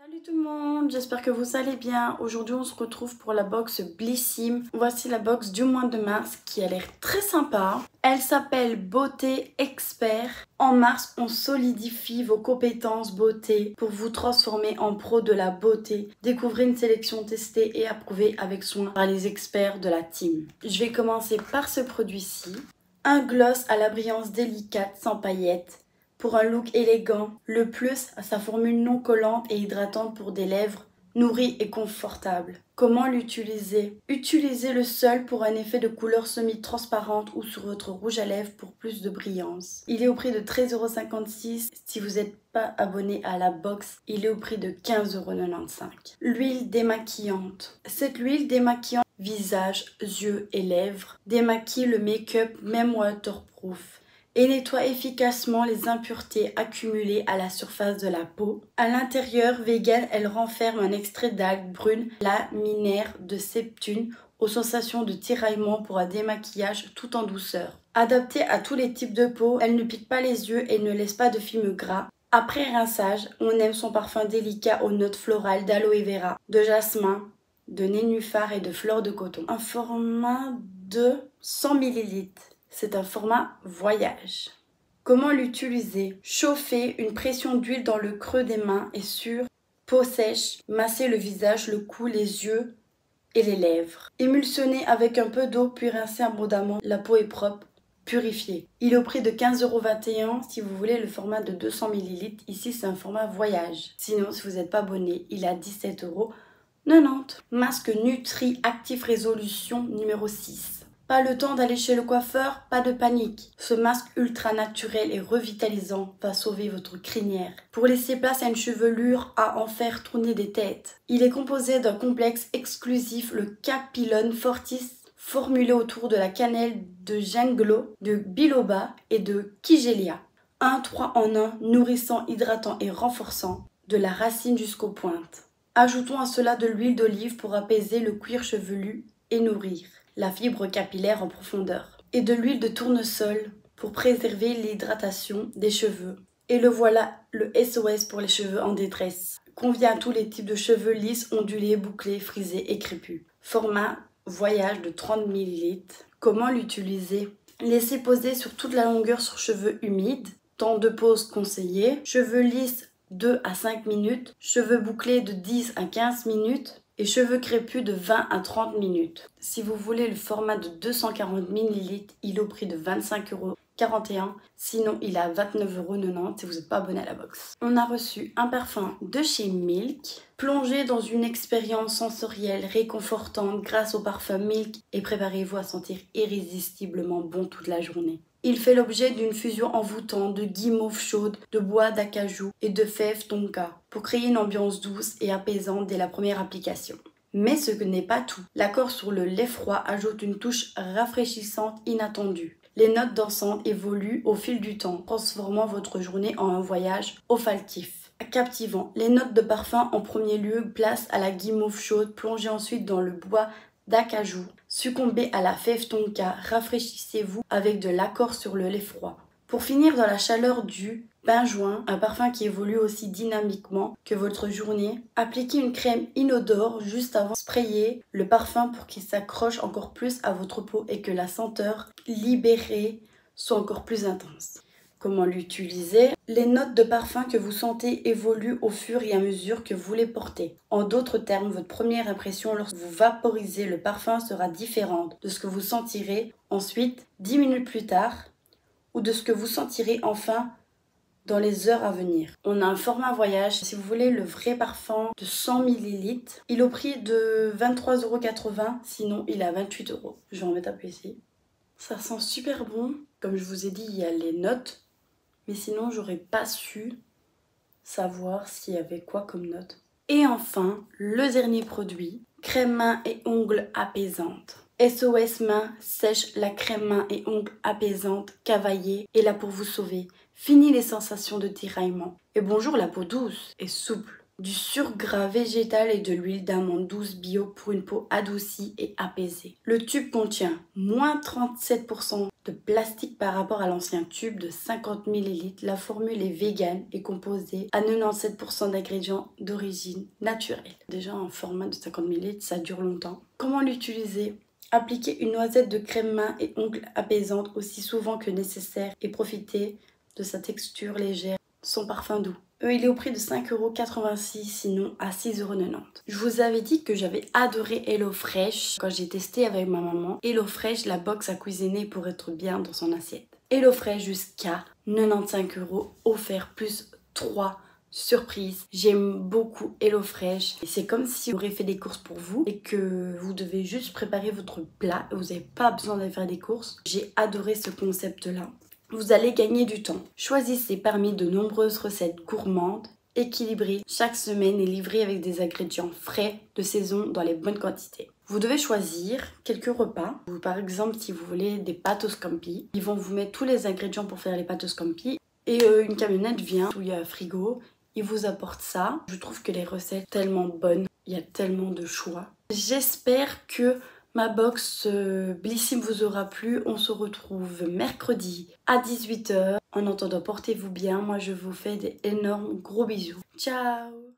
Salut tout le monde, j'espère que vous allez bien. Aujourd'hui on se retrouve pour la box Blissim. Voici la box du mois de mars qui a l'air très sympa. Elle s'appelle Beauté Expert. En mars, on solidifie vos compétences beauté pour vous transformer en pro de la beauté. Découvrez une sélection testée et approuvée avec soin par les experts de la team. Je vais commencer par ce produit-ci. Un gloss à la brillance délicate sans paillettes. Pour un look élégant, le plus à sa formule non collante et hydratante pour des lèvres nourries et confortables. Comment l'utiliser? Utilisez-le seul pour un effet de couleur semi-transparente ou sur votre rouge à lèvres pour plus de brillance. Il est au prix de 13,56 €. Si vous n'êtes pas abonné à la box, il est au prix de 15,95 €. L'huile démaquillante. Cette huile démaquillante visage, yeux et lèvres démaquille le make-up même waterproof et nettoie efficacement les impuretés accumulées à la surface de la peau. À l'intérieur, vegan, elle renferme un extrait d'algues brunes laminaires de septune aux sensations de tiraillement pour un démaquillage tout en douceur. Adaptée à tous les types de peau, elle ne pique pas les yeux et ne laisse pas de film gras. Après rinçage, on aime son parfum délicat aux notes florales d'aloe vera, de jasmin, de nénuphar et de fleurs de coton. Un format de 100 ml. C'est un format voyage. Comment l'utiliser? Chauffez une pression d'huile dans le creux des mains et sur peau sèche. Massez le visage, le cou, les yeux et les lèvres. Émulsionnez avec un peu d'eau puis rincez abondamment. La peau est propre, purifiée. Il est au prix de 15,21 € si vous voulez le format de 200 ml. Ici, c'est un format voyage. Sinon, si vous n'êtes pas abonné, il est à 17,90 €. Masque Nutri Active Résolution numéro 6. Pas le temps d'aller chez le coiffeur, pas de panique. Ce masque ultra naturel et revitalisant va sauver votre crinière. Pour laisser place à une chevelure à en faire tourner des têtes. Il est composé d'un complexe exclusif, le Capilone Fortis, formulé autour de la cannelle de ginkgo, de biloba et de kigelia. Un 3 en 1, nourrissant, hydratant et renforçant, de la racine jusqu'aux pointes. Ajoutons à cela de l'huile d'olive pour apaiser le cuir chevelu et nourrir la fibre capillaire en profondeur, et de l'huile de tournesol pour préserver l'hydratation des cheveux. Et le voilà, le SOS pour les cheveux en détresse. Convient à tous les types de cheveux lisses, ondulés, bouclés, frisés et crépus. Format voyage de 30 ml. Comment l'utiliser? Laissez poser sur toute la longueur sur cheveux humides. Temps de pose conseillé. Cheveux lisses 2 à 5 minutes. Cheveux bouclés de 10 à 15 minutes. Et cheveux crépus de 20 à 30 minutes. Si vous voulez le format de 240 ml, il est au prix de 25,41 €. Sinon, il est à 29,90 € si vous n'êtes pas abonné à la box. On a reçu un parfum de chez Milk. Plongez dans une expérience sensorielle réconfortante grâce au parfum Milk et préparez-vous à sentir irrésistiblement bon toute la journée. Il fait l'objet d'une fusion envoûtante de guimauve chaude, de bois d'acajou et de fèves tonka pour créer une ambiance douce et apaisante dès la première application. Mais ce n'est pas tout. L'accord sur le lait froid ajoute une touche rafraîchissante inattendue. Les notes dansantes évoluent au fil du temps, transformant votre journée en un voyage olfactif. Captivant. Les notes de parfum en premier lieu placent à la guimauve chaude, plongez ensuite dans le bois d'acajou. Succombez à la fève tonka, rafraîchissez-vous avec de l'accord sur le lait froid. Pour finir dans la chaleur du benjoin, un parfum qui évolue aussi dynamiquement que votre journée, appliquez une crème inodore juste avant de sprayer le parfum pour qu'il s'accroche encore plus à votre peau et que la senteur libérée soit encore plus intense. Comment l'utiliser? Les notes de parfum que vous sentez évoluent au fur et à mesure que vous les portez. En d'autres termes, votre première impression lorsque vous vaporisez le parfum sera différente de ce que vous sentirez ensuite 10 minutes plus tard ou de ce que vous sentirez enfin dans les heures à venir. On a un format voyage. Si vous voulez le vrai parfum de 100 ml, il est au prix de 23,80 €, sinon il est à 28 €. Je vais en mettre un peu ici. Ça sent super bon. Comme je vous ai dit, il y a les notes. Mais sinon, j'aurais pas su savoir s'il y avait quoi comme note. Et enfin, le dernier produit, crème main et ongles apaisante. SOS main sèche la crème main et ongles apaisante, cavaillée, est là pour vous sauver. Fini les sensations de tiraillement. Et bonjour la peau douce et souple. Du surgras végétal et de l'huile d'amande douce bio pour une peau adoucie et apaisée. Le tube contient moins 37% de plastique par rapport à l'ancien tube de 50 ml. La formule est vegan et composée à 97% d'ingrédients d'origine naturelle. Déjà un format de 50 ml, ça dure longtemps. Comment l'utiliser? Appliquez une noisette de crème main et ongles apaisante aussi souvent que nécessaire et profitez de sa texture légère, son parfum doux. Il est au prix de 5,86 €, sinon à 6,90 €. Je vous avais dit que j'avais adoré HelloFresh quand j'ai testé avec ma maman. HelloFresh, la box à cuisiner pour être bien dans son assiette. HelloFresh jusqu'à 95 € offert plus 3 surprises. J'aime beaucoup HelloFresh. C'est comme si vous auriez fait des courses pour vous et que vous devez juste préparer votre plat et vous n'avez pas besoin d'aller faire des courses. J'ai adoré ce concept-là. Vous allez gagner du temps. Choisissez parmi de nombreuses recettes gourmandes, équilibrées. Chaque semaine est livrée avec des ingrédients frais de saison dans les bonnes quantités. Vous devez choisir quelques repas. Par exemple, si vous voulez des pâtes au scampi, ils vont vous mettre tous les ingrédients pour faire les pâtes au scampi. Et une camionnette vient où il y a un frigo. Ils vous apportent ça. Je trouve que les recettes sont tellement bonnes. Il y a tellement de choix. J'espère que ma box Blissim vous aura plu. On se retrouve mercredi à 18 h. En attendant, portez-vous bien. Moi, je vous fais des énormes gros bisous. Ciao!